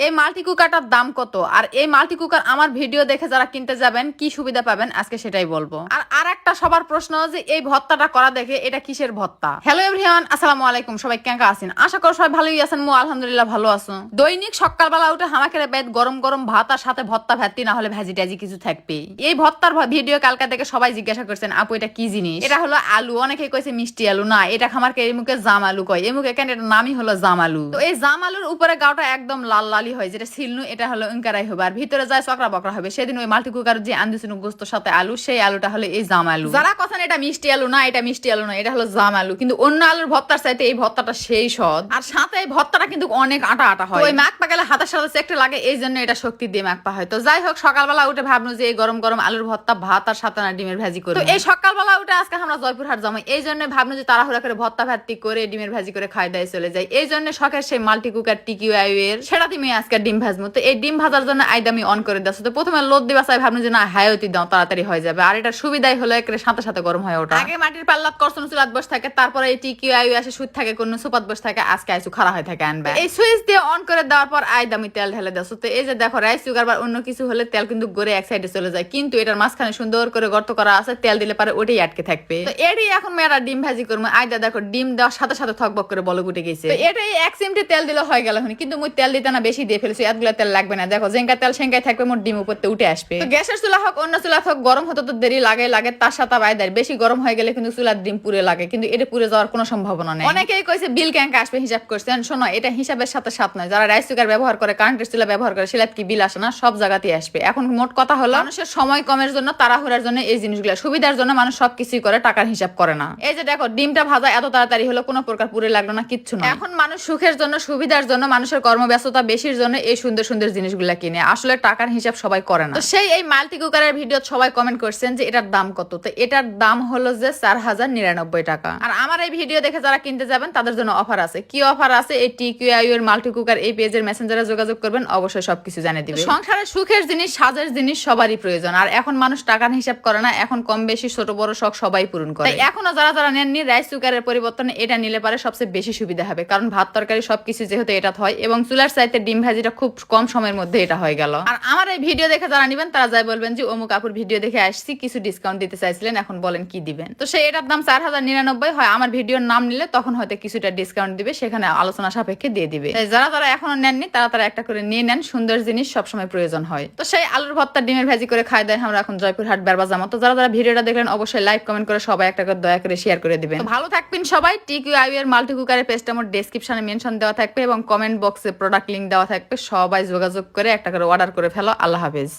এই মাল্টি কুকারটার দাম কত আর এই মাল্টি কুকার আমার ভিডিও দেখে যারা কিনতে যাবেন কি সুবিধা পাবেন আজকে সেটাই বলবো। আর একটা সবার প্রশ্ন যে এই ভর্তাটা করা দেখে এটা কিসের ভর্তা। হ্যালো এভরিওয়ান, আসসালামু আলাইকুম। সবাই কেমন আছেন? আশা করি সবাই ভালোই আছেন। মু আলহামদুলিল্লাহ ভালো আছো। দৈনিক সকালবেলা উঠে হামাকের বেদ গরম গরম ভাত আর সাথে ভর্তা ভাতি না হলে ভাজি টাজি কিছু থাকবেই। এই ভর্তার ভিডিও কালকা থেকে সবাই জিজ্ঞাসা করছেন আপু এটা কি জিনিস। এটা হলো আলু, অনেকে কইছে মিষ্টি আলু। না, এটা খামারকে এই মুখে জাম আলু কয়। এই মুখে কেন, এটার নামই হলো জাম আলু। তো এই জাম আলুর উপরে গাওটা একদম লাল লালি হয়, যেটা সিলনু এটা হলো ইনকারাই হবে আর ভিতরে যায় চকরা বকরা হবে। সেদিন ওই মাল্টি কুকার যে আনদিছিল গোস্তর সাথে আলু, সেই আলুটা হলো এই জাম আলু। যারা কথা এটা মিষ্টি আলু না, এটা মিষ্টি আলু না, এটা হলো জাম আলু। কিন্তু অন্য আলুর ভর্তার চাইতে এই ভর্তাটা সেই স্বাদ। আর সাথে এই ভর্তাটা কিন্তু অনেক আটা আটা হয়। ওই মাখ পাকালে হাতের সাথে চেকটে লাগে, এই জন্য এটা শক্তি দিয়ে মাখ পা হয়। তো যাই হোক, সকালবেলা উঠে ভাবনু যে এই গরম গরম আলুর ভর্তা ভাত আর সাথে না ডিমের ভাজি করে। তো এই সকালবেলা উঠে আজকে আমরা জয়পুরহাট যাবো, এই জন্য ভাবনু যে তাড়াহুড়া করে ভর্তা ভাতি করে ডিমের ভাজি করে খাই দায় চলে যায়। এই জন্য শখের সেই মাল্টি কুকার টিকিউ এর সেটা তুমি আজকে ডিম ভাজবো। তো এই ডিম ভাজার জন্য আইদামি অন করে দাও। তো প্রথমে লোদ দিবা চাই, ভাবনু যে না হায়তি দাও, তাড়াতাড়ি হয়ে যাবে। আর এটা সুবিধাই হলো একেবারে সাথে সাথে গরম হয় ওটা। আগে মাটির পাল্লাত করছন চুলাত বসে থাকে, তারপরে এই টিকিউ আসে সুদ থাকে কোন সুপাত বসে থাকে, আজকে আইসু খাড়া হয়ে থাকে আনবে। এই সুইচ দিয়ে অন করে দেওয়ার পর আইদামি তেল ঢেলে দাও। তো এই যে দেখো রাইস কুকার বা অন্য কিছু হলে তেল কিন্তু গড়ে এক সাইডে চলে যায়, কিন্তু এটার মাঝখানে সুন্দর করে গর্ত করা আছে, তেল দিলে পারে ওটাই আটকে থাকবে। তো এটাই এখন মেয়েরা ডিম ভাজি করবো। আইদা দেখো ডিম দেওয়ার সাথে সাথে থকবক করে বলক উঠে গেছে। তো এটাই এক চিমটি তেল দিলে হয়ে গেল। কিন্তু মুই তেল দিতে না বেশি দিয়ে ফেলছি, এতগুলো তেল লাগবে না। দেখো জেঙ্কা তেল সেঙ্কাই থাকবে, মোট ডিম উপরতে উঠে আসবে। তো গ্যাসের চুলা হোক অন্য চুলা হোক, গরম হতে তো দেরি লাগে। তার সাথে বাইদার বেশি গরম হয়ে গেলে কিন্তু চুলার ডিম পুড়ে লাগে, কিন্তু এটা পুড়ে যাওয়ার কোনো সম্ভাবনা নেই। অনেকেই কইছে বিল ক্যাঙ্কা আসবে, হিসাব করছেন। শোনো, এটা হিসাবের সাথে সাথ নয়। যারা রাইস কুকার ব্যবহার করে, কারেন্টের চুলা ব্যবহার করে, সেটা কি বিল আসে না? সব জায়গাতেই আসবে। এখন মোট কথা হলো মানুষের সময় কমের জন্য, তাড়াহুড়ার জন্য এই জিনিসগুলো, সুবিধার জন্য মানুষ সবকিছুই করে, টাকার হিসাব করে না। এই যে দেখো ডিমটা ভাজা এত তাড়াতাড়ি হলো, কোনো প্রকার পুড়ে লাগলো না, কিচ্ছু না। এখন মানুষ সুখের জন্য, সুবিধার জন্য, মানুষের কর্মব্যস্ততা বেশির জন্য এই সুন্দর সুন্দর জিনিসগুলা কিনে। আসলে টাকার হিসাব সবাই করে না। তো সেই এই মাল্টি কুকারের ভিডিও সবাই কমেন্ট করছেন যে এটার দাম কত। তো এটার দাম হলো যে 4099 টাকা। আর আমার এই ভিডিও দেখে যারা কিনতে যাবেন তাদের জন্য অফার আছে। কি অফার আছে? এই টিকিউ এর মাল্টি কুকার এই পেজের মেসেঞ্জারে যোগাযোগ করবেন, অবশ্যই সবকিছু জানিয়ে দিবে। সংসারের সুখের জিনিস, সাজের জিনিস সবারই প্রয়োজন। আর এখন মানুষ টাকার হিসাব করে না, এখন কম বেশি ছোট বড় শখ সবাই পূরণ করে। এখনো যারা যারা নেননি, রাইস কুকারের পরিবর্তনে এটা নিলে পারে সবচেয়ে বেশি সুবিধা হবে। কারণ ভাত তরকারি সবকিছু যেহেতু এটা হয়, এবং চুলার চাইতে ডিম ভাজিটা খুব কম সময়ের মধ্যে এটা হয়ে গেল। আর আমার এই ভিডিও দেখে যারা নিবেন তারা যাই বলবেন যে অমুক আপুর ভিডিও দেখে আসছি, কিছু ডিসকাউন্ট দিতে চাইছিলেন, এখন বলেন কি দিবেন। তো সেই এটার দাম 4099 হয়। আমার ভিডিওর নাম নিলে তখন হয়তো কিছুটা ডিসকাউন্ট দিবে, সেখানে আলোচনা সাপেক্ষে দিয়ে দিবে। যারা যারা এখনো নেননি তারা একটা করে নিয়ে নেন, সুন্দর জিনিস সবসময় প্রয়োজন হয়। তো সেই আলুর ভর্তা ডিমের ভাজি করে খাই দেয় আমরা এখন জয়পুরহাট বেরবাজ জামা। তো যারা যারা ভিডিওটা দেখলেন অবশ্যই লাইক কমেন্ট করে সবাই একটা করে দয়া করে শেয়ার করে দিবেন। ভালো থাকবেন সবাই। টিকিউ এর মাল্টি কুকারের পেজটা আমার ডেসক্রিপশনে মেনশন দেওয়া থাকবে এবং কমেন্ট বক্সে প্রোডাক্ট লিংক দেওয়া থাকবে। সবাই যোগাযোগ করে একটা করে অর্ডার করে ফেলো। আল্লাহ হাফেজ।